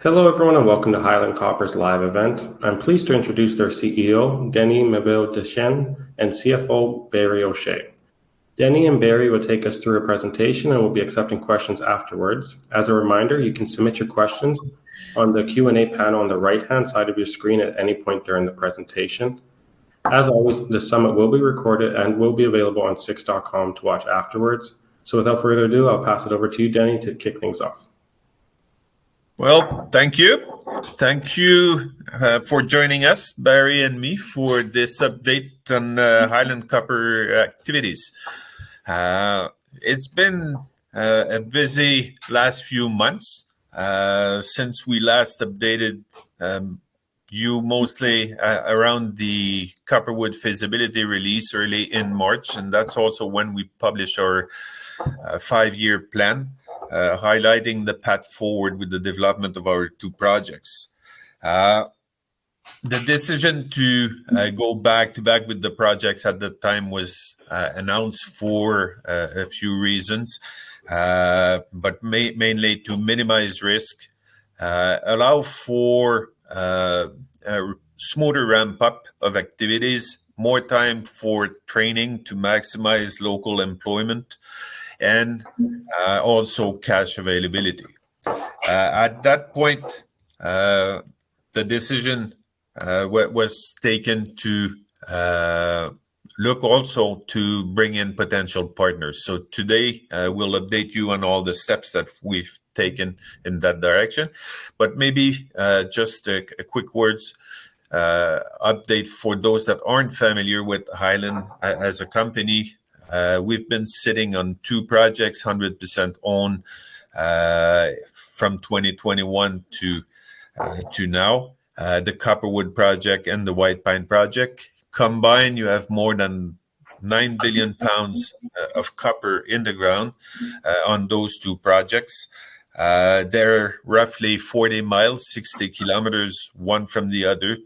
Hello, everyone, and welcome to Highland Copper's live event. I'm pleased to introduce their CEO, Denis Mabille-Deschênes, and CFO, Barry O'Shea. Denis and Barry will take us through a presentation and will be accepting questions afterwards. As a reminder, you can submit your questions on the Q&A panel on the right-hand side of your screen at any point during the presentation. As always, the summit will be recorded and will be available on six.com to watch afterwards. So without further ado, I'll pass it over to you, Denis, to kick things off. Well, thank you. Thank you for joining us, Barry and me, for this update on Highland Copper activities. It's been a busy last few months since we last updated you mostly around the Copperwood feasibility release early in March, and that's also when we published our 5-year plan. Highlighting the path forward with the development of our two projects. The decision to go back to back with the projects at the time was announced for a few reasons, but mainly to minimize risk, allow for a smoother ramp up of activities, more time for training to maximize local employment, and also cash availability. At that point, the decision was taken to look also to bring in potential partners. So today, we'll update you on all the steps that we've taken in that direction. But maybe just a quick words update for those that aren't familiar with Highland as a company. We've been sitting on two projects, 100% owned from 2021 to now, the Copperwood project and the White Pine project. Combined, you have more than 9 billion pounds of copper in the ground on those two projects. They're roughly 40 miles, 60 kilometers, one from the other,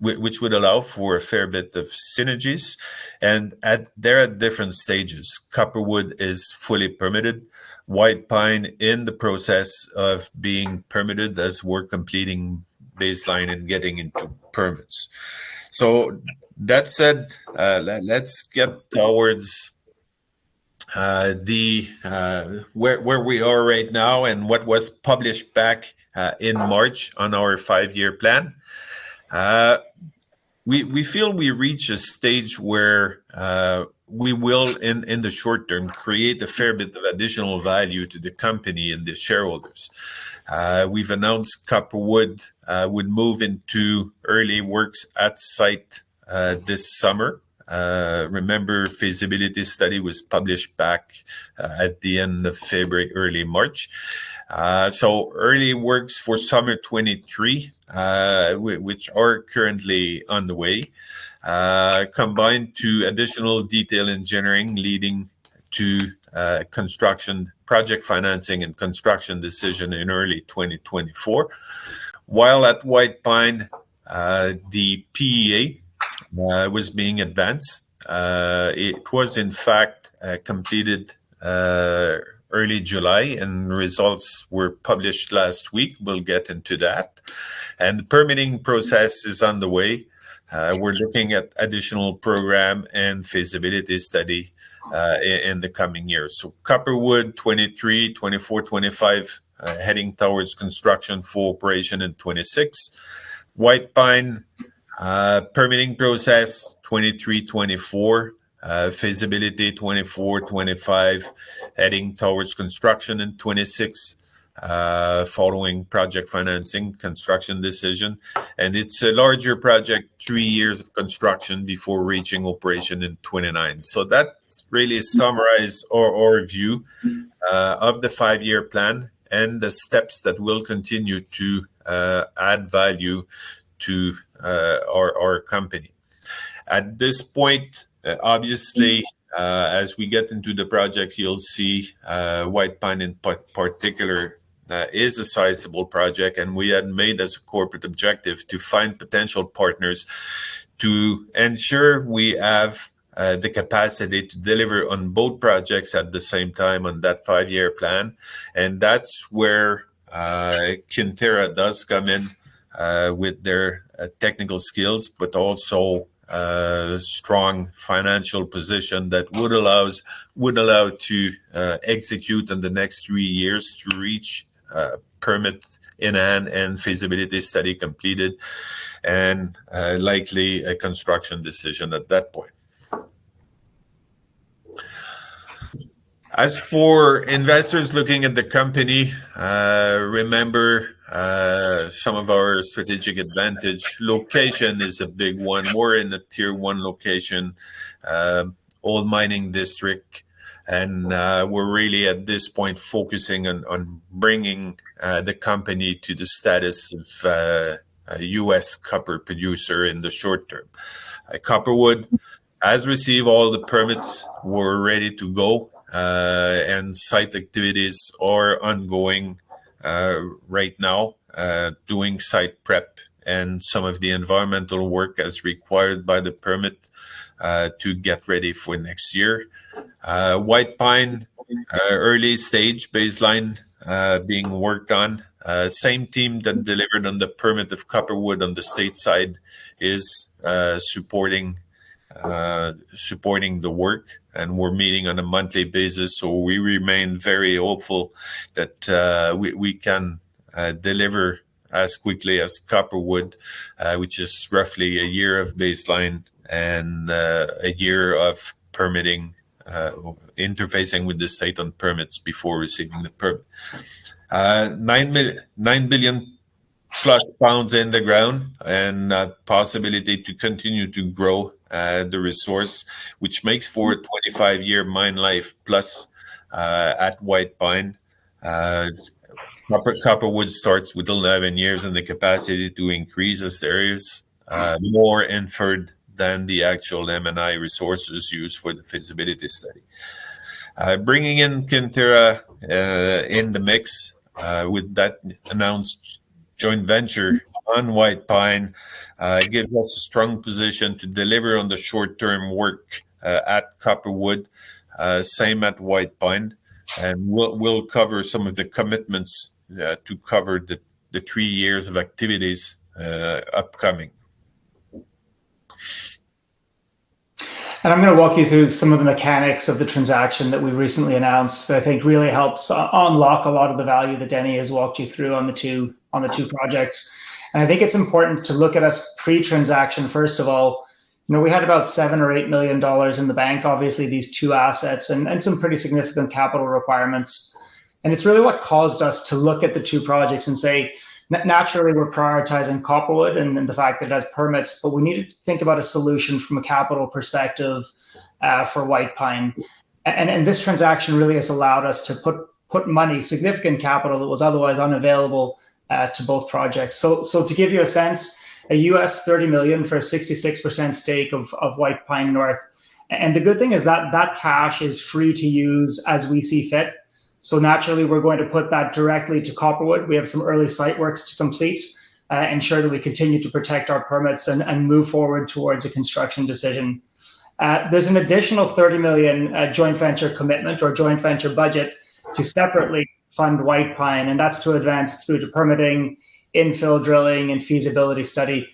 which would allow for a fair bit of synergies. And they're at different stages. Copperwood is fully permitted. White Pine in the process of being permitted as we're completing baseline and getting into permits. So that said, let's get towards where we are right now and what was published back in March on our 5-year plan. We feel we reach a stage where we will, in the short term, create a fair bit of additional value to the company and the shareholders. We've announced Copperwood would move into early works at site this summer. Remember, feasibility study was published back at the end of February, early March. So early works for summer 23, which are currently on the way, combined to additional detail engineering leading to construction, project financing and construction decision in early 2024. While at White Pine, the PEA was being advanced. It was in fact completed early July, and results were published last week. We'll get into that. And the permitting process is underway. We're looking at additional program and feasibility study in the coming years. So Copperwood 23, 24, 25, heading towards construction for operation in 26. White Pine permitting process 23, 24. Feasibility 24, 25, heading towards construction in 26, following project financing, construction decision. And it's a larger project, 3 years of construction before reaching operation in 29. So that really summarizes our view of the 5-year plan and the steps that will continue to add value to our company. At this point, obviously, as we get into the projects, you'll see White Pine in particular is a sizable project, and we had made as a corporate objective to find potential partners to ensure we have the capacity to deliver on both projects at the same time on that 5-year plan. And that's where Kinterra does come in with their technical skills, but also strong financial position that would allow to execute in the next 3 years to reach permit in hand and feasibility study completed, and likely a construction decision at that point. As for investors looking at the company, remember some of our strategic advantage. Location is a big one. We're in a tier 1 location, old mining district, and we're really at this point focusing on bringing the company to the status of a U.S. copper producer in the short term. Copperwood has received all the permits. We're ready to go. And site activities are ongoing right now, doing site prep and some of the environmental work as required by the permit to get ready for next year. White Pine, early stage baseline being worked on. Same team that delivered on the permit of Copperwood on the state side is supporting the work, and we're meeting on a monthly basis, so we remain very hopeful that we can deliver as quickly as Copperwood, which is roughly a year of baseline and a year of permitting, interfacing with the state on permits before receiving the permit. 9 billion plus pounds in the ground, and possibility to continue to grow the resource, which makes for a 25-year mine life plus at White Pine. Copperwood starts with 11 years and the capacity to increase as there is more inferred than the actual M&I resources used for the feasibility study. Bringing in Kinterra in the mix with that announced joint venture on White Pine gives us a strong position to deliver on the short-term work at Copperwood, same at White Pine, and we'll cover some of the commitments to cover the 3 years of activities upcoming. And I'm going to walk you through some of the mechanics of the transaction that we recently announced that I think really helps unlock a lot of the value that Denny has walked you through on the two projects. And I think it's important to look at us pre-transaction. First of all, we had about $7 or $8 million in the bank, obviously these two assets and some pretty significant capital requirements. And it's really what caused us to look at the two projects and say, naturally, we're prioritizing Copperwood and the fact that it has permits, but we needed to think about a solution from a capital perspective for White Pine. And this transaction really has allowed us to put money, significant capital that was otherwise unavailable to both projects. So to give you a sense, a US $30 million for a 66% stake of White Pine North. And the good thing is that cash is free to use as we see fit. So naturally, we're going to put that directly to Copperwood. We have some early site works to complete, ensure that we continue to protect our permits and move forward towards a construction decision. There's an additional $30 million joint venture commitment or joint venture budget to separately fund White Pine, and that's to advance through to permitting, infill drilling, and feasibility study.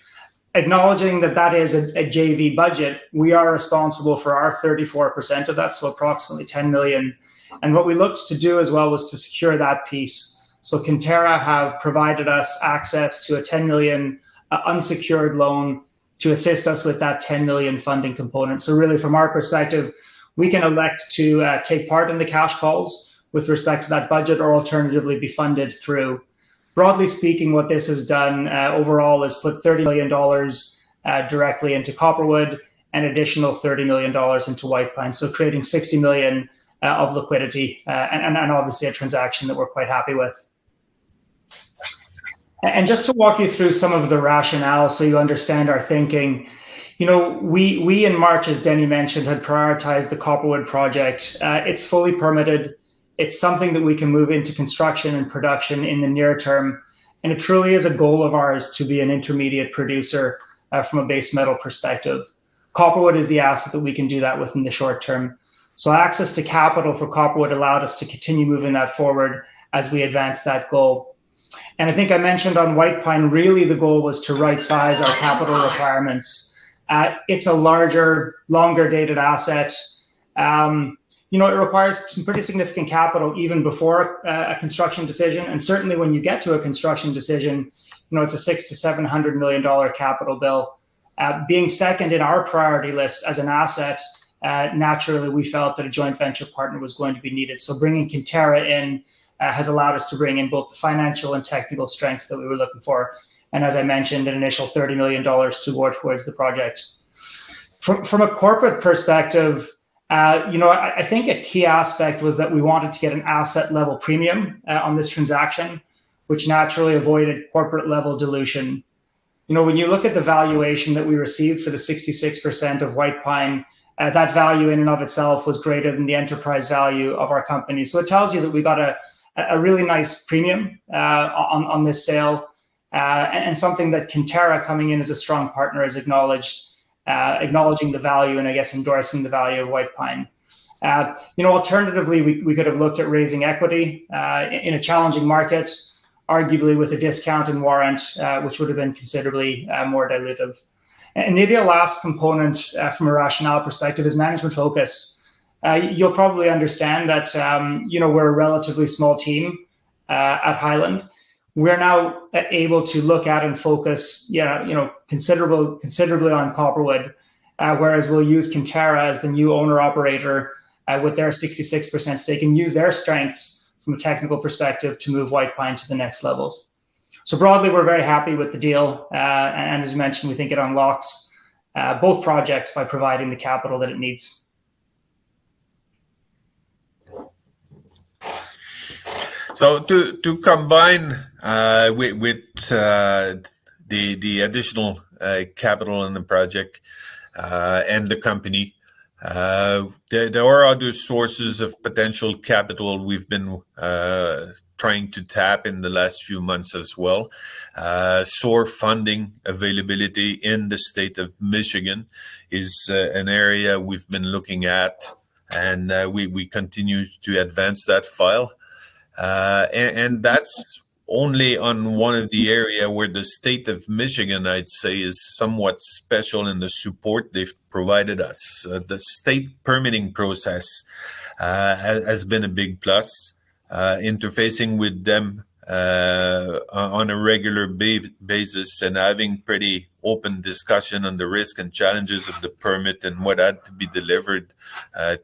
Acknowledging that is a JV budget, we are responsible for our 34% of that, so approximately $10 million. And what we looked to do as well was to secure that piece. So Kinterra have provided us access to a $10 million unsecured loan to assist us with that $10 million funding component. So really, from our perspective, we can elect to take part in the cash calls with respect to that budget, or alternatively be funded through. Broadly speaking, what this has done overall is put $30 million directly into Copperwood, and additional $30 million into White Pine. So creating $60 million of liquidity, and obviously a transaction that we're quite happy with. And just to walk you through some of the rationale so you understand our thinking, we in March, as Denny mentioned, had prioritized the Copperwood project. It's fully permitted. It's something that we can move into construction and production in the near term. And it truly is a goal of ours to be an intermediate producer from a base metal perspective. Copperwood is the asset that we can do that with in the short term. So access to capital for Copperwood allowed us to continue moving that forward as we advance that goal. And I think I mentioned on White Pine, really the goal was to right-size our capital requirements. It's a larger, longer-dated asset. It requires some pretty significant capital even before a construction decision. And certainly when you get to a construction decision, it's a $600 to $700 million capital bill. Being second in our priority list as an asset, naturally we felt that a joint venture partner was going to be needed. So bringing Kinterra in has allowed us to bring in both the financial and technical strengths that we were looking for. And as I mentioned, an initial $30 million to go towards the project. From a corporate perspective, I think a key aspect was that we wanted to get an asset level premium on this transaction, which naturally avoided corporate level dilution. When you look at the valuation that we received for the 66% of White Pine, that value in and of itself was greater than the enterprise value of our company. So it tells you that we got a really nice premium on this sale, and something that Kinterra, coming in as a strong partner, has acknowledged, acknowledging the value and I guess endorsing the value of White Pine. Alternatively, we could have looked at raising equity in a challenging market, arguably with a discount and warrant, which would have been considerably more dilutive. And maybe a last component from a Rationale perspective is management focus. You'll probably understand that we're a relatively small team at Highland. We're now able to look at and focus, considerably on Copperwood, whereas we'll use Kinterra as the new owner-operator with their 66% stake and use their strengths from a technical perspective to move White Pine to the next levels. So broadly, we're very happy with the deal. And as you mentioned, we think it unlocks both projects by providing the capital that it needs. So to combine with the additional capital in the project and the company, there are other sources of potential capital we've been trying to tap in the last few months as well. SOAR funding availability in the state of Michigan is an area we've been looking at, and we continue to advance that file. And that's only on one of the area where the state of Michigan, I'd say, is somewhat special in the support they've provided us. The state permitting process has been a big plus. Interfacing with them on a regular basis and having pretty open discussion on the risk and challenges of the permit and what had to be delivered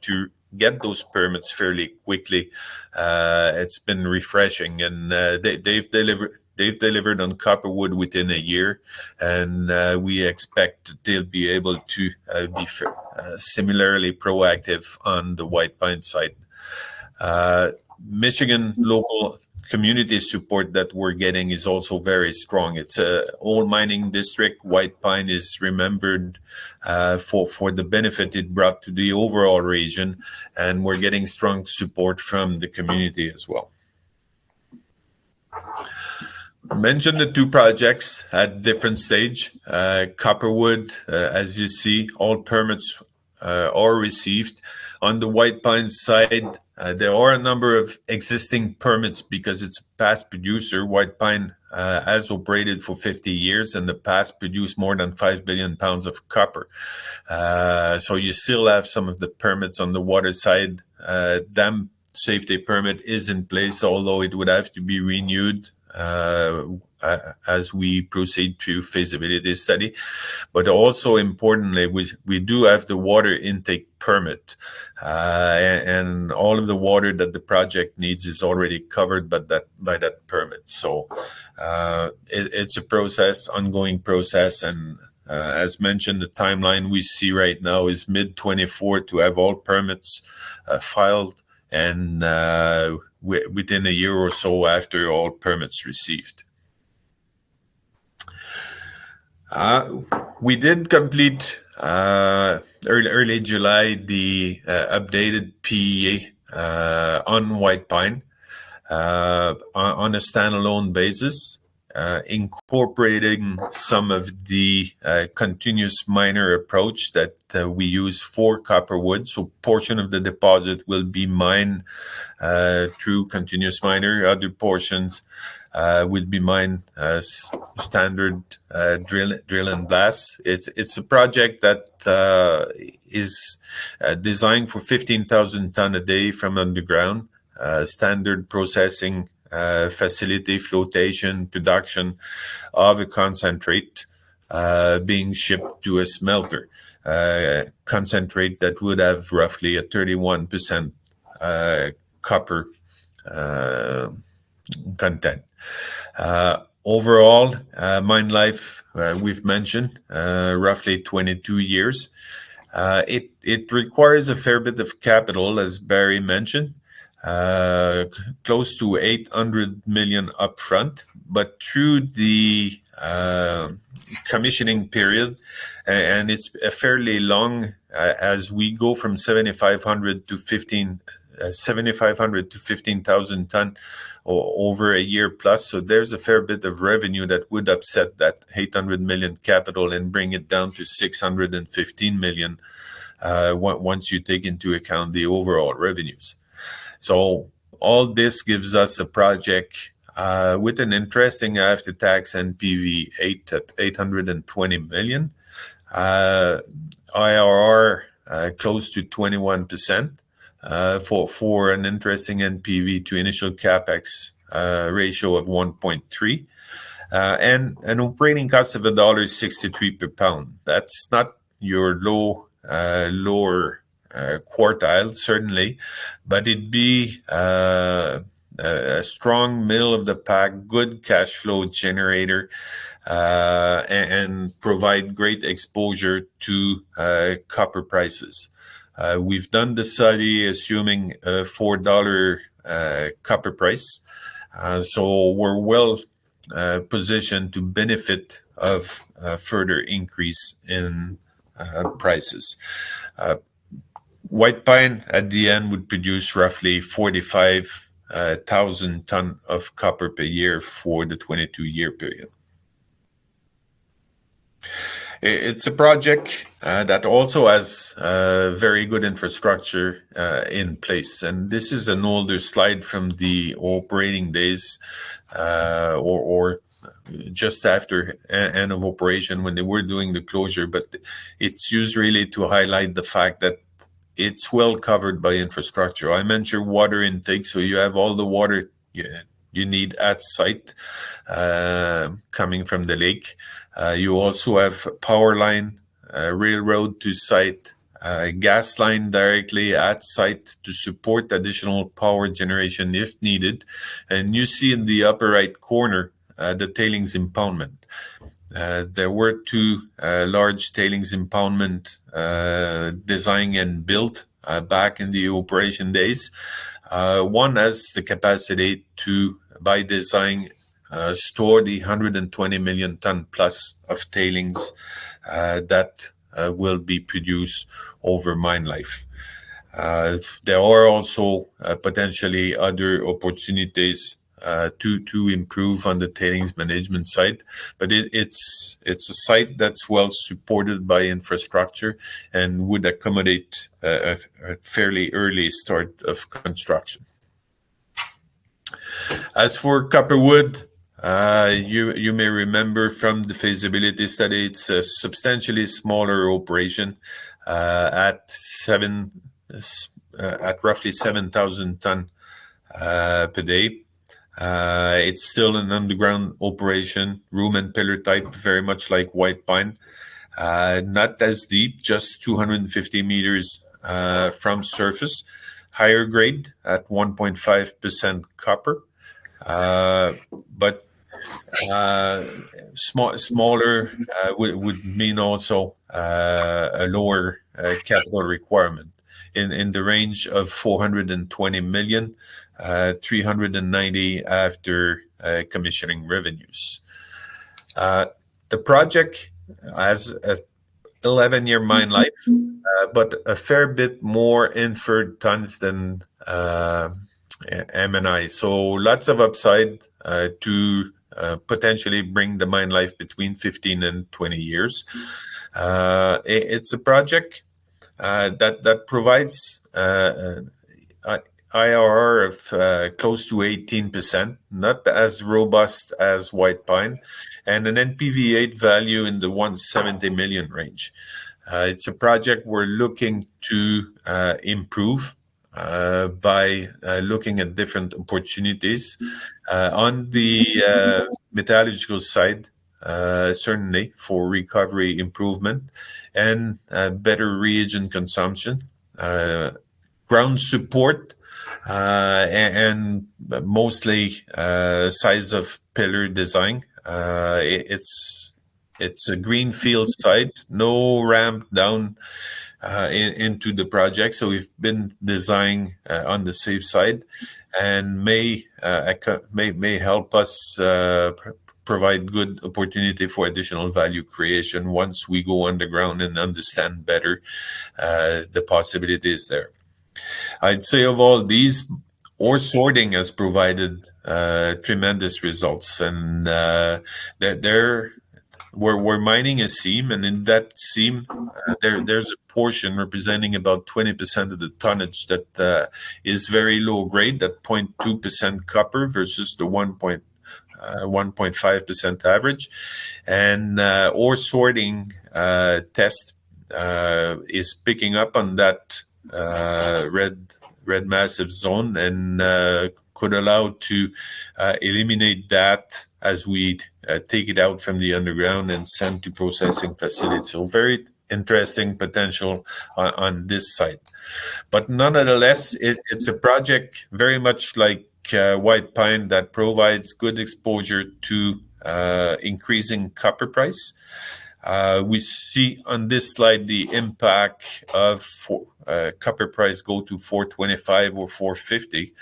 to get those permits fairly quickly. It's been refreshing, and they've delivered on Copperwood within a year, and we expect they'll be able to be similarly proactive on the White Pine side. Michigan local community support that we're getting is also very strong. It's an old mining district. White Pine is remembered for the benefit it brought to the overall region, and we're getting strong support from the community as well. I mentioned the two projects at different stage. Copperwood, as you see, all permits are received. On the White Pine side, there are a number of existing permits because it's a past producer. White Pine has operated for 50 years and the past produced more than 5 billion pounds of copper. So you still have some of the permits on the water side. Dam safety permit is in place, although it would have to be renewed as we proceed to feasibility study. But also importantly, we do have the water intake permit, and all of the water that the project needs is already covered by that permit. So it's a process, ongoing process, and as mentioned, the timeline we see right now is mid-24 to have all permits filed, and within a year or so after all permits received. We did complete early July the updated PEA on White Pine on a standalone basis. incorporating some of the continuous miner approach that we use for Copperwood. So portion of the deposit will be mined through continuous miner. Other portions will be mined as standard drill and blast. It's a project that is designed for 15,000 ton a day from underground. Standard processing facility, flotation, production of a concentrate being shipped to a smelter. Concentrate that would have roughly a 31% copper content. Overall, mine life, we've mentioned, roughly 22 years. It requires a fair bit of capital, as Barry mentioned. Close to 800 million upfront, but through the commissioning period, and it's a fairly long, as we go from 7,500 to 15,000 ton over a year plus. So there's a fair bit of revenue that would upset that 800 million capital and bring it down to 615 million once you take into account the overall revenues. So all this gives us a project with an interesting after-tax NPV at 820 million, IRR close to 21%, for an interesting NPV to initial capex ratio of 1.3, and an operating cost of $1.63 per pound. That's not your lower quartile, certainly, but it'd be a strong middle of the pack, good cash flow generator, and provide great exposure to copper prices. We've done the study assuming a $4 copper price, so we're well positioned to benefit of further increase in prices. White pine at the end would produce roughly 45,000 ton of copper per year for the 22-year period. It's a project that also has very good infrastructure in place. And this is an older slide from the operating days or just after end of operation when they were doing the closure. But it's used really to highlight the fact that it's well covered by infrastructure. I mentioned water intake, so you have all the water you need at site coming from the lake. You also have power line, railroad to site, gas line directly at site to support additional power generation if needed. And you see in the upper right corner the tailings impoundment. There were two large tailings impoundment designed and built back in the operation days. One has the capacity to, by design, store the 120 million ton plus of tailings that will be produced over mine life. There are also potentially other opportunities to improve on the tailings management side, but it's a site that's well supported by infrastructure and would accommodate a fairly early start of construction. As for Copperwood, you may remember from the feasibility study, it's a substantially smaller operation at roughly 7,000 ton per day. It's still an underground operation, room and pillar type, very much like white pine. Not as deep, just 250 meters from surface. Higher grade at 1.5% copper, but smaller would mean also a lower capital requirement in the range of 420 million, 390 after commissioning revenues. The project has a 11-year mine life, but a fair bit more inferred tons than M&I. So lots of upside to potentially bring the mine life between 15 and 20 years. It's a project that provides IRR of close to 18%, not as robust as White Pine, and an NPV8 value in the 170 million range. It's a project we're looking to improve by looking at different opportunities. On the metallurgical side, certainly for recovery improvement and better reagent consumption, ground support, and mostly size of pillar design. It's a greenfield site, no ramp down into the project, so we've been designing on the safe side, and may help us provide good opportunity for additional value creation once we go underground and understand better the possibilities there. I'd say of all these, ore sorting has provided tremendous results, and we're mining a seam, and in that seam, there's a portion representing about 20% of the tonnage that is very low grade, at 0.2% copper versus the 1.5% average. And ore sorting test is picking up on that red massive zone, and could allow to eliminate that as we take it out from the underground and send to processing facilities. So very interesting potential on this site. But nonetheless, it's a project very much like White Pine that provides good exposure to increasing copper price. We see on this slide the impact of copper price go to 425 or 450.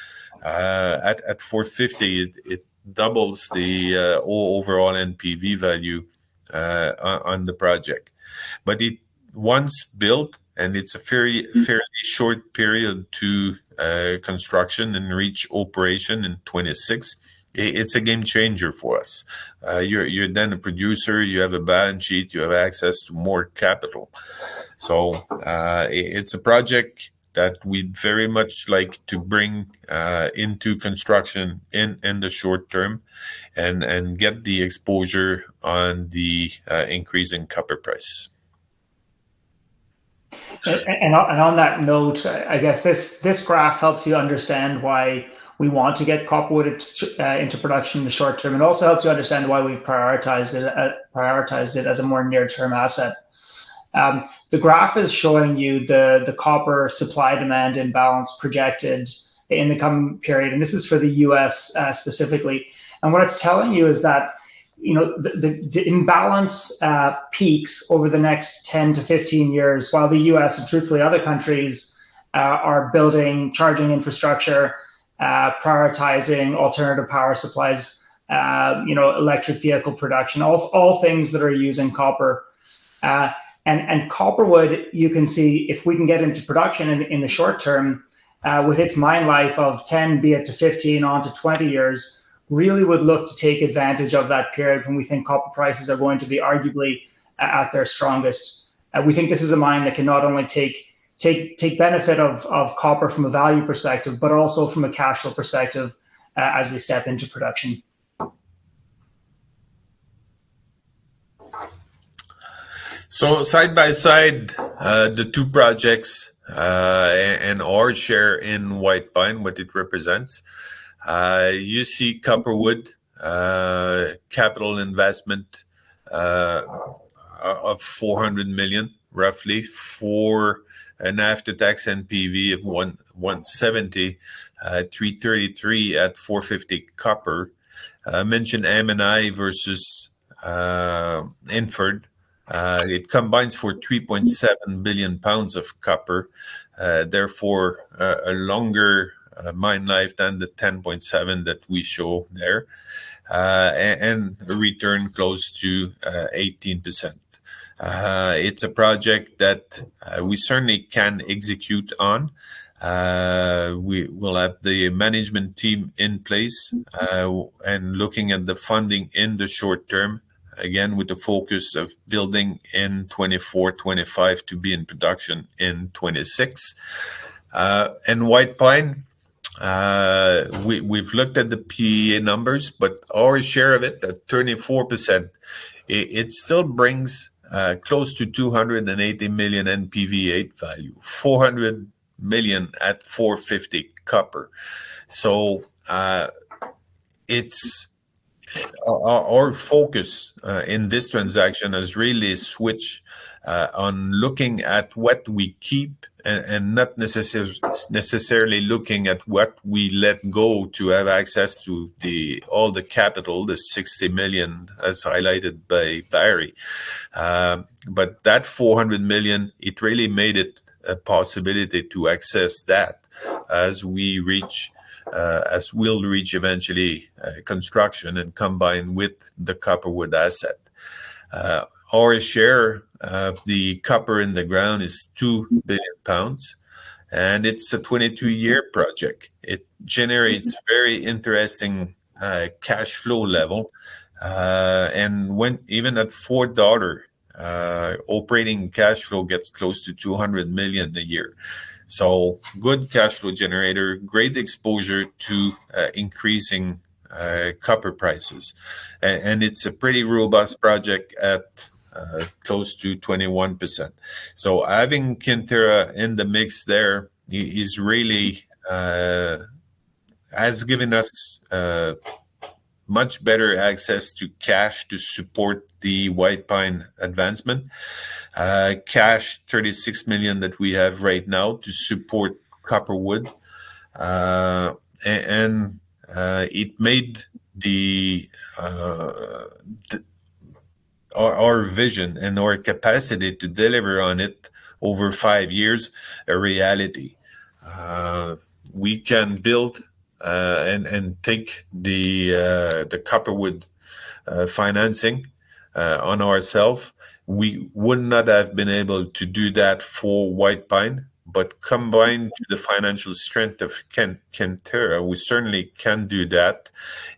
At 450, it doubles the overall NPV value on the project. But it once built, and it's a fairly short period to construction and reach operation in 26. It's a game changer for us. You're then a producer, you have a balance sheet, you have access to more capital. So it's a project that we'd very much like to bring into construction in the short term, and get the exposure on the increasing copper price. And on that note, I guess this graph helps you understand why we want to get Copperwood into production in the short term, and also helps you understand why we've prioritized it as a more near-term asset. The graph is showing you the copper supply-demand imbalance projected in the coming period, and this is for the U.S. Specifically. And what it's telling you is that the imbalance peaks over the next 10 to 15 years, while the U.S. and truthfully other countries are building charging infrastructure, prioritizing alternative power supplies, electric vehicle production, all things that are using copper. And Copperwood, you can see if we can get into production in the short term, with its mine life of 10, be it to 15 on to 20 years, really would look to take advantage of that period when we think copper prices are going to be arguably at their strongest. We think this is a mine that can not only take benefit of copper from a value perspective, but also from a cash flow perspective as we step into production. So side by side, the two projects and our share in White Pine, what it represents. You see Copperwood, capital investment of 400 million, roughly, for an after-tax NPV of 170, 333 at 450 copper. I mentioned M&I versus Inford. It combines for 3.7 billion pounds of copper, therefore a longer mine life than the 10.7 that we show there, and a return close to 18%. It's a project that we certainly can execute on. We will have the management team in place and looking at the funding in the short term, again, with the focus of building in 24-25 to be in production in 26. And White Pine, we've looked at the PEA numbers, but our share of it at 34%, it still brings close to 280 million NPV8 value, 400 million at 450 copper. So it's our focus in this transaction has really switched on looking at what we keep and not necessarily looking at what we let go to have access to all the capital, the 60 million as highlighted by Barry. But that 400 million, it really made it a possibility to access that as we reach as we'll reach eventually construction and combine with the Copperwood asset. Our share of the copper in the ground is 2 billion pounds, and it's a 22-year project. It generates very interesting cash flow level, and when even at $4, operating cash flow gets close to 200 million a year. So good cash flow generator, great exposure to increasing copper prices. And it's a pretty robust project at close to 21%. So having Kinterra in the mix there is really has given us much better access to cash to support the White Pine advancement. Cash, 36 million that we have right now to support Copperwood. And it made our vision and our capacity to deliver on it over 5 years a reality. We can build and take the Copperwood financing on ourselves. We would not have been able to do that for White Pine, but combined to the financial strength of Kinterra, we certainly can do that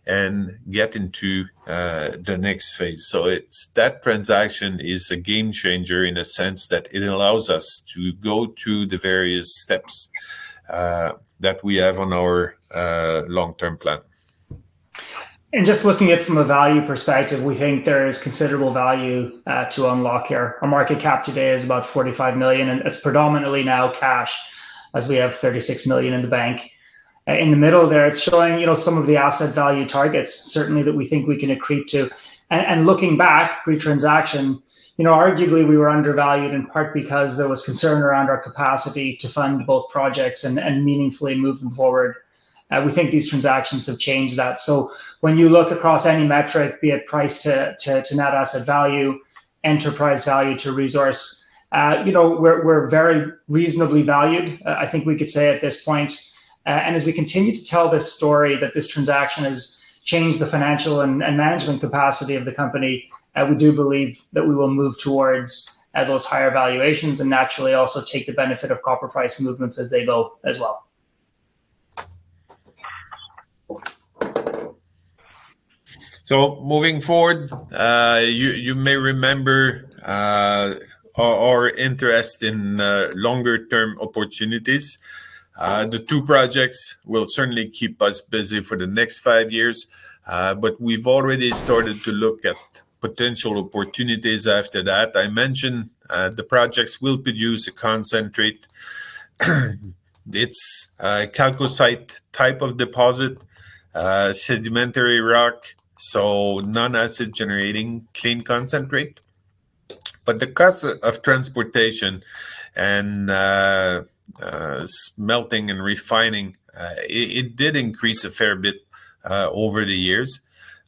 and get into the next phase. So that transaction is a game changer in a sense that it allows us to go through the various steps that we have on our long-term plan. And just looking at it from a value perspective, we think there is considerable value to unlock here. Our market cap today is about 45 million, and it's predominantly now cash, as we have 36 million in the bank. In the middle there, it's showing some of the asset value targets, certainly that we think we can accrete to. And looking back, pre-transaction, arguably we were undervalued in part because there was concern around our capacity to fund both projects and meaningfully move them forward. We think these transactions have changed that. So when you look across any metric, be it price to net asset value, enterprise value to resource, we're very reasonably valued, I think we could say at this point. And as we continue to tell this story that this transaction has changed the financial and management capacity of the company, we do believe that we will move towards those higher valuations and naturally also take the benefit of copper price movements as they go as well. So moving forward, you may remember our interest in longer-term opportunities. The two projects will certainly keep us busy for the next 5 years, but we've already started to look at potential opportunities after that. I mentioned the projects will produce a concentrate. It's a chalcocite type of deposit, sedimentary rock, so non-acid generating clean concentrate. But the cost of transportation and smelting and refining, it did increase a fair bit over the years.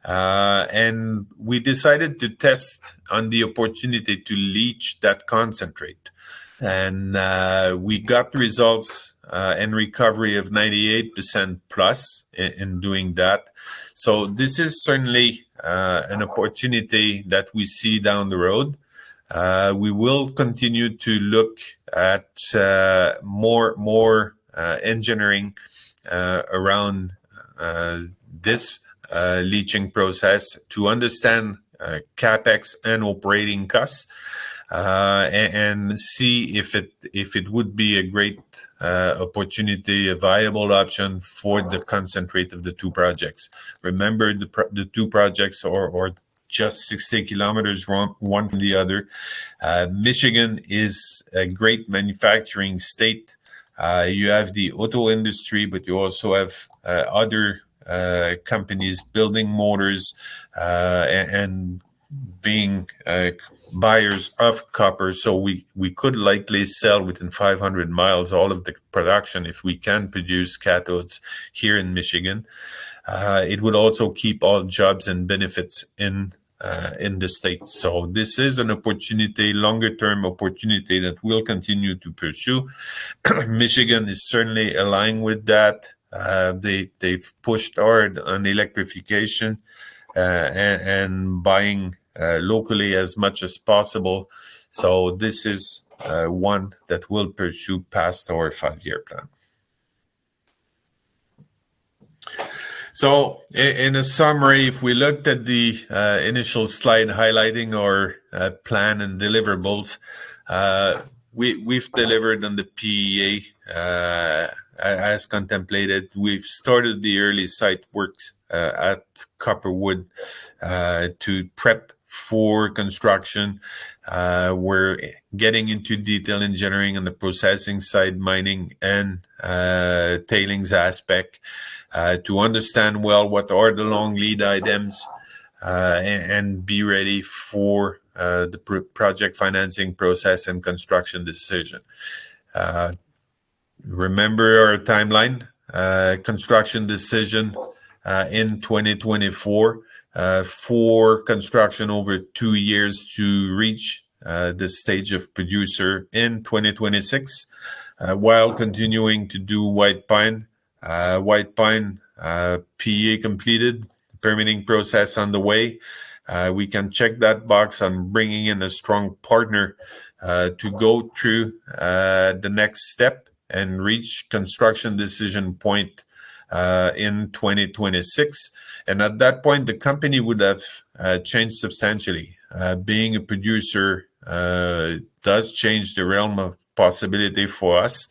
And we decided to test on the opportunity to leach that concentrate. And we got results and recovery of 98% plus in doing that. So this is certainly an opportunity that we see down the road. We will continue to look at more engineering around this leaching process to understand capex and operating costs, and see if it would be a great opportunity, a viable option for the concentrate of the two projects. Remember, the two projects are just 60 kilometers one from the other. Michigan is a great manufacturing state. You have the auto industry, but you also have other companies building motors and being buyers of copper. So we could likely sell within 500 miles all of the production if we can produce cathodes here in Michigan. It would also keep all jobs and benefits in the state. So this is an opportunity, longer-term opportunity that we'll continue to pursue. Michigan is certainly aligned with that. They've pushed hard on electrification and buying locally as much as possible. So this is one that we'll pursue past our 5-year plan. So in a summary, if we looked at the initial slide highlighting our plan and deliverables, we've delivered on the PEA as contemplated. We've started the early site works at Copperwood to prep for construction. We're getting into detail engineering on the processing side, mining and tailings aspect, to understand well what are the long lead items and be ready for the project financing process and construction decision. Remember our timeline, construction decision in 2024, for construction over 2 years to reach the stage of producer in 2026, while continuing to do White Pine. White Pine PEA completed, permitting process on the way. We can check that box on bringing in a strong partner to go through the next step and reach construction decision point in 2026. And at that point, the company would have changed substantially. Being a producer does change the realm of possibility for us.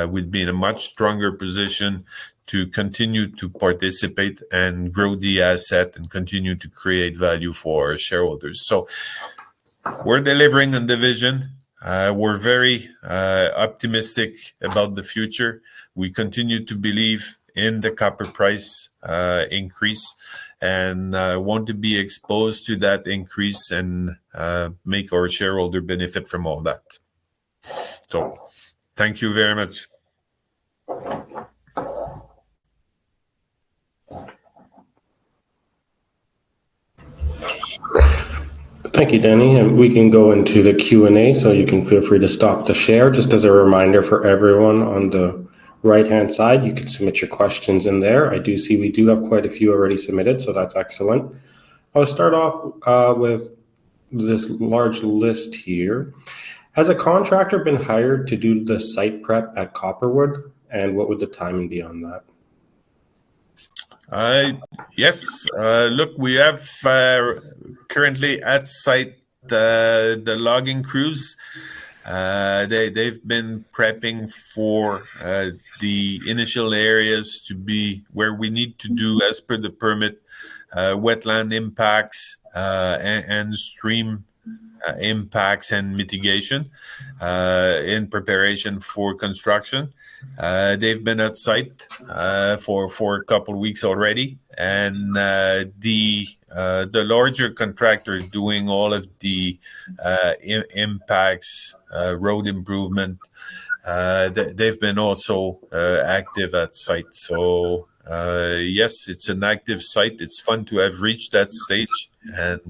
We'd be in a much stronger position to continue to participate and grow the asset and continue to create value for our shareholders. So we're delivering on the vision. We're very optimistic about the future. We continue to believe in the copper price increase and want to be exposed to that increase and make our shareholder benefit from all that. So thank you very much. Thank you, Denny. And we can go into the Q&A, so you can feel free to stop the share. Just as a reminder for everyone, on the right-hand side, you can submit your questions in there. I do see we do have quite a few already submitted, so that's excellent. I'll start off with this large list here. Has a contractor been hired to do the site prep at Copperwood, and what would the timing be on that? Yes. Look, we have currently at site the logging crews. They've been prepping for the initial areas to be where we need to do, as per the permit, wetland impacts and stream impacts and mitigation in preparation for construction. They've been at site for a couple of weeks already, and the larger contractor doing all of the impacts, road improvement, they've been also active at site. So yes, it's an active site. It's fun to have reached that stage, and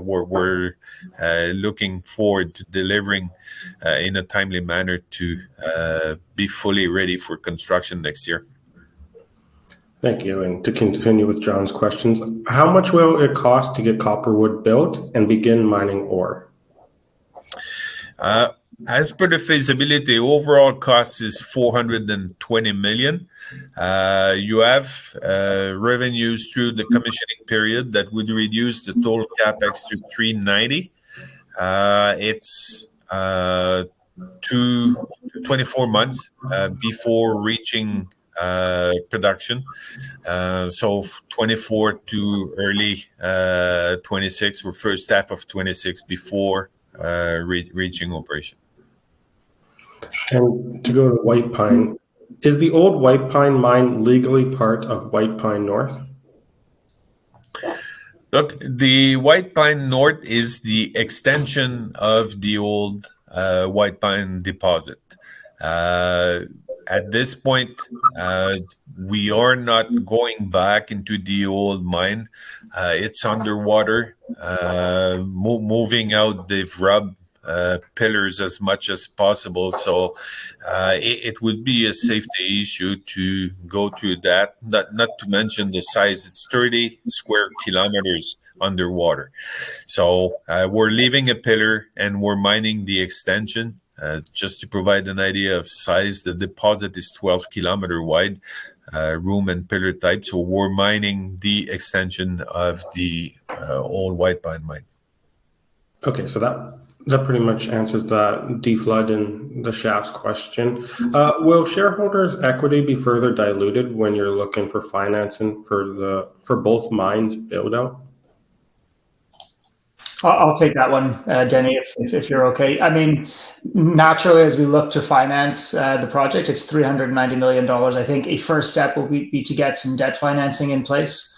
we're looking forward to delivering in a timely manner to be fully ready for construction next year. Thank you. And to continue with John's questions, how much will it cost to get Copperwood built and begin mining ore? As per the feasibility, overall cost is 420 million. You have revenues through the commissioning period that would reduce the total capex to 390. It's 24 months before reaching production. So 24 to early 26 or first half of 26 before reaching operation. And to go to White Pine, is the old White Pine mine legally part of White Pine North? Look, the White Pine North is the extension of the old White Pine deposit. At this point, we are not going back into the old mine. It's underwater, moving out the rub pillars as much as possible. So it would be a safety issue to go through that, not to mention the size. It's 30 square kilometers underwater. So we're leaving a pillar and we're mining the extension. Just to provide an idea of size, the deposit is 12-kilometer wide, room and pillar type. So we're mining the extension of the old White Pine mine. Okay, so that pretty much answers the deflood and the shafts question. Will shareholders' equity be further diluted when you're looking for financing for both mines build out? I'll take that one, Denny, if you're okay. I mean, naturally, as we look to finance the project, it's $390 million. I think a first step will be to get some debt financing in place.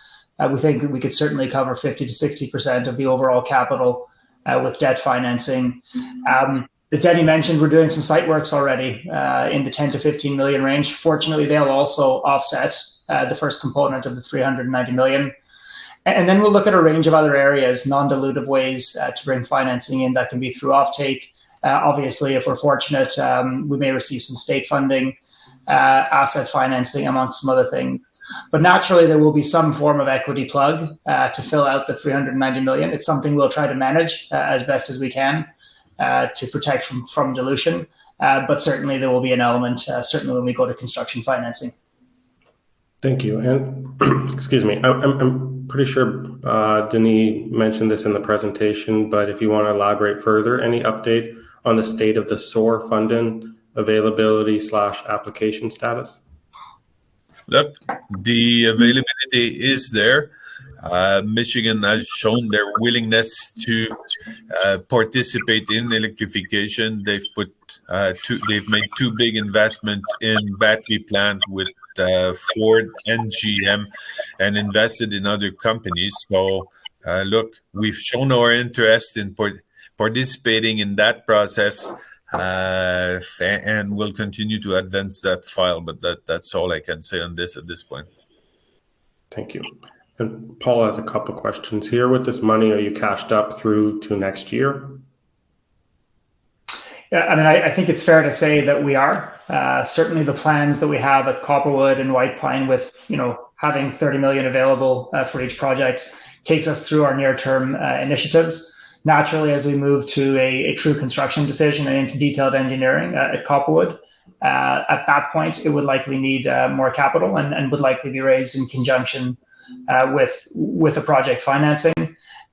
We think that we could certainly cover 50 to 60% of the overall capital with debt financing. As Denny mentioned, we're doing some site works already in the 10 to 15 million range. Fortunately, they'll also offset the first component of the $390 million. And then we'll look at a range of other areas, non-dilutive ways to bring financing in. That can be through offtake. Obviously, if we're fortunate, we may receive some state funding, asset financing, amongst some other things. But naturally, there will be some form of equity plug to fill out the $390 million. It's something we'll try to manage as best as we can to protect from dilution. But certainly, there will be an element, certainly when we go to construction financing. Thank you. And excuse me, I'm pretty sure Denis mentioned this in the presentation, but if you want to elaborate further, any update on the state of the SOAR funding availability / application status? Look, the availability is there. Michigan has shown their willingness to participate in electrification. They've made two big investments in battery plant with Ford and GM, and invested in other companies. So, look, we've shown our interest in participating in that process, and we'll continue to advance that file. But that's all I can say on this at this point. Thank you. And Paul has a couple questions here. With this money, are you cashed up through to next year? Yeah, I mean, I think it's fair to say that we are. Certainly the plans that we have at Copperwood and White Pine with, having 30 million available for each project takes us through our near-term initiatives. Naturally, as we move to a true construction decision and into detailed engineering at Copperwood, at that point, it would likely need more capital and would likely be raised in conjunction with the project financing.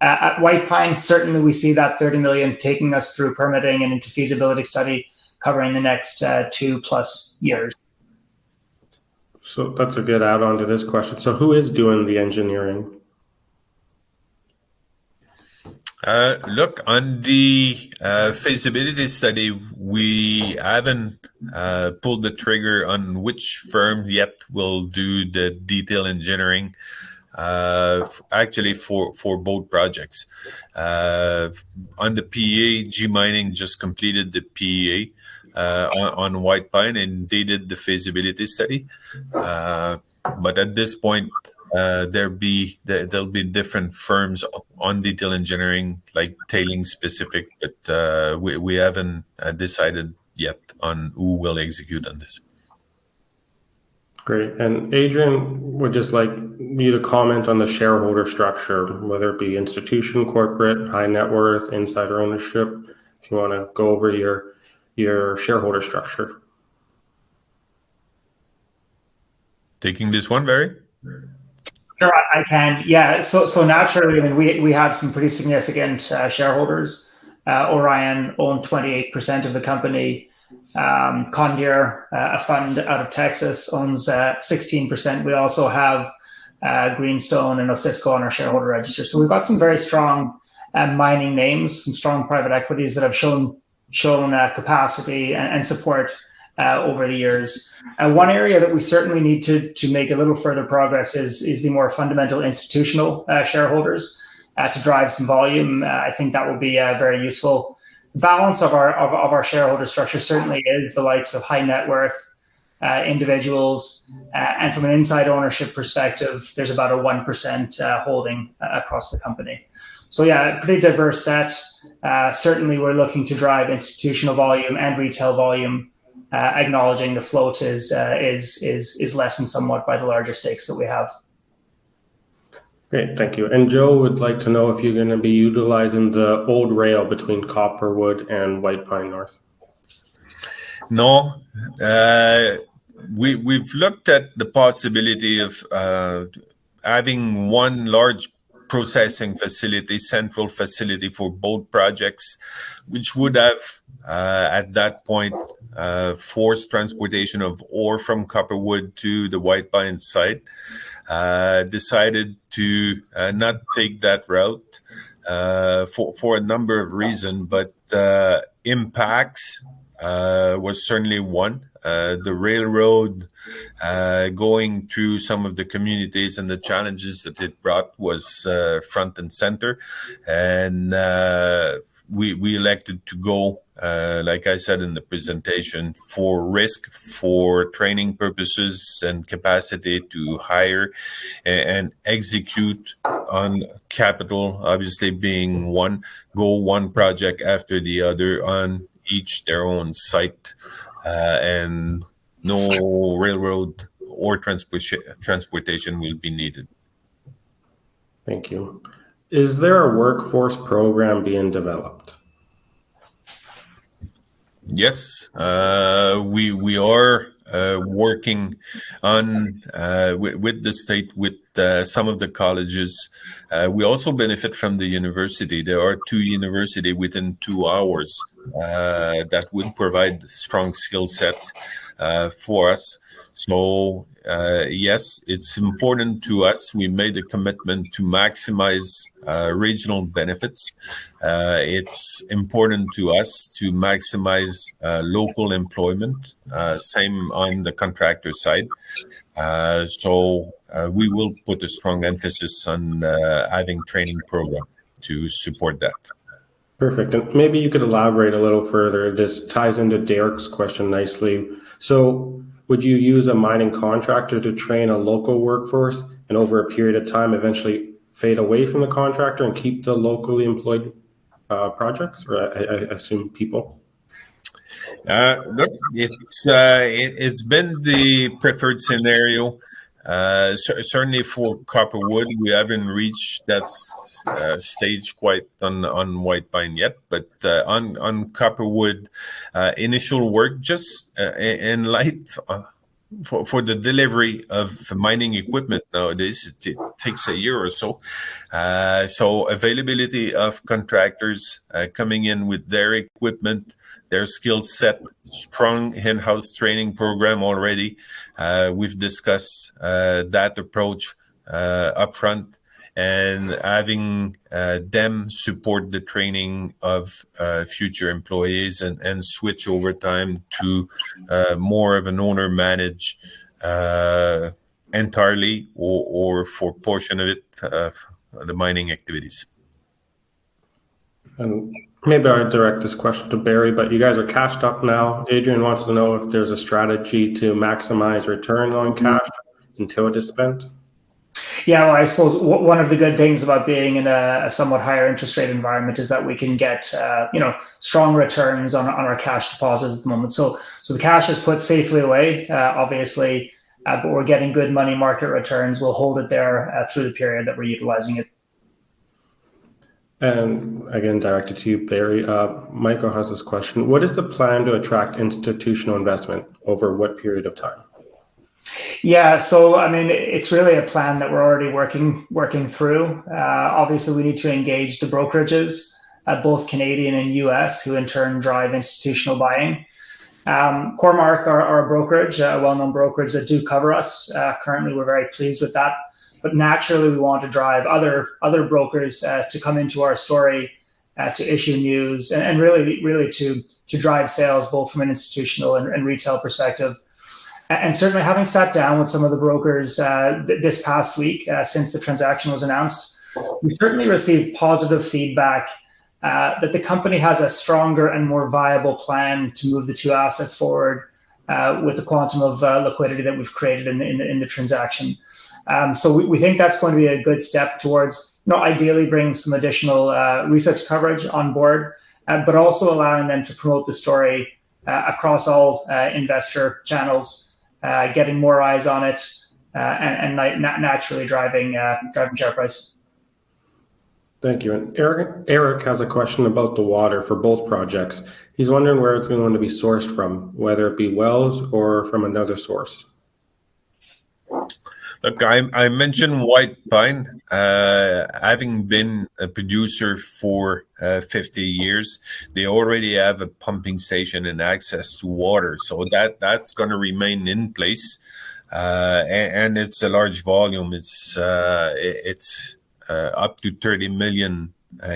At White Pine, certainly we see that 30 million taking us through permitting and into feasibility study, covering the next 2+ years. So that's a good add-on to this question. So who is doing the engineering? Look, on the feasibility study, we haven't pulled the trigger on which firm yet will do the detail engineering. Actually, for both projects. On the PEA, G Mining just completed the PEA on White Pine, and they did the feasibility study. But at this point, there'll be different firms on detail engineering, like tailing specific, but we haven't decided yet on who will execute on this. Great. And Adrian would just like you to comment on the shareholder structure, whether it be institution, corporate, high net worth, insider ownership. If you want to go over your your shareholder structure? Taking this one, Barry? Sure, I can. Yeah, so naturally, I mean, we have some pretty significant shareholders. Orion owned 28% of the company. Condir, a fund out of Texas, owns 16%. We also have Greenstone and Osisco on our shareholder register. So we've got some very strong mining names, some strong private equities that have shown capacity and support over the years. One area that we certainly need to make a little further progress is the more fundamental institutional shareholders to drive some volume. I think that will be very useful. The balance of our shareholder structure certainly is the likes of high net worth individuals, and from an inside ownership perspective, there's about a 1% holding across the company. So yeah, pretty diverse set. Certainly, we're looking to drive institutional volume and retail volume, acknowledging the float is lessened somewhat by the larger stakes that we have. Great, thank you. And Joe would like to know if you're going to be utilizing the old rail between Copperwood and White Pine North. No, we've looked at the possibility of having one large processing facility, central facility for both projects, which would have at that point forced transportation of ore from Copperwood to the White Pine site. Decided to not take that route for a number of reasons, but impacts was certainly one. The railroad going through some of the communities and the challenges that it brought was front and center. And we elected to go, like I said in the presentation, for risk, for training purposes and capacity to hire and execute on capital, obviously being one, go one project after the other on each their own site, and no railroad or transportation will be needed. Thank you. Is there a workforce program being developed? Yes, we are working on with the state, with some of the colleges. We also benefit from the university. There are 2 universities within 2 hours that would provide strong skill sets for us. So yes, it's important to us. We made a commitment to maximize regional benefits. It's important to us to maximize local employment, same on the contractor side. So we will put a strong emphasis on having training program to support that. Perfect. And maybe you could elaborate a little further. This ties into Derek's question nicely. So would you use a mining contractor to train a local workforce and over a period of time eventually fade away from the contractor and keep the locally employed projects, or I assume people? Look, it's been the preferred scenario. Certainly for Copperwood, we haven't reached that stage quite on White Pine yet, but on Copperwood, initial work just in light for the delivery of mining equipment nowadays, it takes a year or so. So availability of contractors coming in with their equipment, their skill set, strong in-house training program already. We've discussed that approach upfront, and having them support the training of future employees and switch over time to more of an owner manage entirely or for portion of it, the mining activities. And maybe I'll direct this question to Barry, but you guys are cashed up now. Adrian wants to know if there's a strategy to maximize return on cash until it is spent. Yeah, well, I suppose one of the good things about being in a somewhat higher interest rate environment is that we can get strong returns on our cash deposits at the moment. So the cash is put safely away, obviously, but we're getting good money market returns. We'll hold it there through the period that we're utilizing it. And again, directed to you, Barry. Michael has this question. What is the plan to attract institutional investment over what period of time? Yeah, so I mean, it's really a plan that we're already working through. Obviously, we need to engage the brokerages, both Canadian and US, who in turn drive institutional buying. Cormark are a brokerage, a well-known brokerage that do cover us. Currently, we're very pleased with that. But naturally, we want to drive other brokers to come into our story, to issue news, and really to drive sales, both from an institutional and retail perspective. And certainly, having sat down with some of the brokers this past week since the transaction was announced, we certainly received positive feedback that the company has a stronger and more viable plan to move the two assets forward with the quantum of liquidity that we've created in the transaction. So we think that's going to be a good step towards, ideally bringing some additional research coverage on board, but also allowing them to promote the story across all investor channels, getting more eyes on it, and naturally driving share price. Thank you. And Eric has a question about the water for both projects. He's wondering where it's going to be sourced from, whether it be wells or from another source. Look, I mentioned White Pine. Having been a producer for 50 years, they already have a pumping station and access to water, so that's going to remain in place, and it's a large volume. It's up to 30 million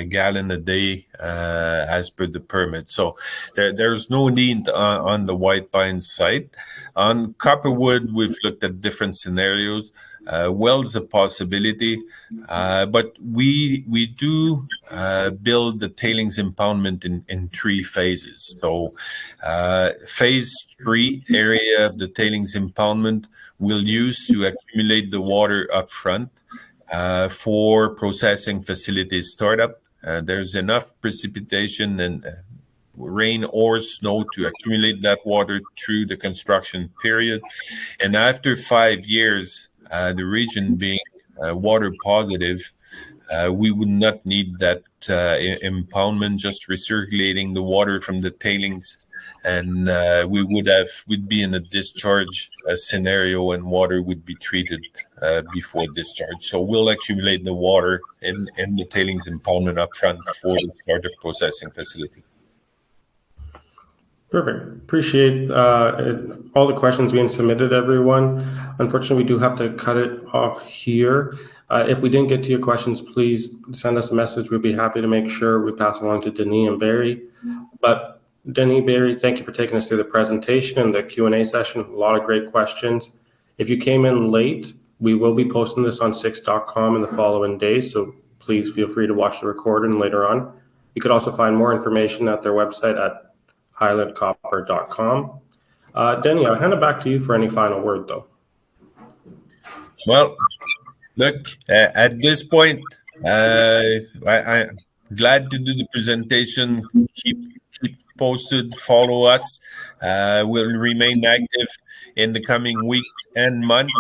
gallon a day as per the permit. So there's no need on the White Pine site. On Copperwood, we've looked at different scenarios. Wells a possibility, but we do build the tailings impoundment in 3 phases. So phase 3 area of the tailings impoundment we'll use to accumulate the water up front. For processing facilities startup, there's enough precipitation and rain or snow to accumulate that water through the construction period. And after 5 years, the region being water positive, we would not need that impoundment, just recirculating the water from the tailings, and we'd be in a discharge scenario, and water would be treated before discharge. So we'll accumulate the water in the tailings impoundment up front for the start of processing facility. Perfect. Appreciate all the questions being submitted, everyone. Unfortunately, we do have to cut it off here. If we didn't get to your questions, please send us a message. We'll be happy to make sure we pass along to Denis and Barry. But Denis, Barry, thank you for taking us through the presentation and the Q&A session. A lot of great questions. If you came in late, we will be posting this on 6.com in the following days, so please feel free to watch the recording later on. You could also find more information at their website at highlandcopper.com. Denis, I'll hand it back to you for any final word, though. Well, look, at this point, I'm glad to do the presentation. Keep posted, follow us. We'll remain active in the coming weeks and months.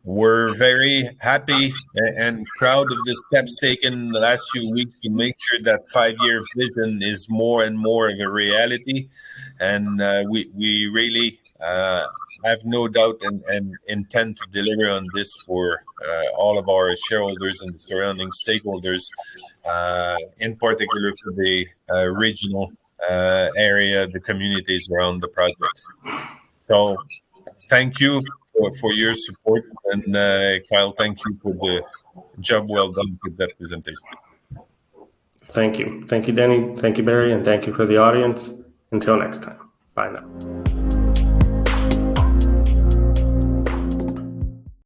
We're very happy and proud of the steps taken in the last few weeks to make sure that 5-year vision is more and more of a reality. And we really have no doubt and intend to deliver on this for all of our shareholders and the surrounding stakeholders, in particular for the regional area, the communities around the projects. So thank you for your support, and Kyle, thank you for the job well done with that presentation. Thank you. Thank you, Denis. Thank you, Barry, and thank you for the audience. Until next time. Bye now.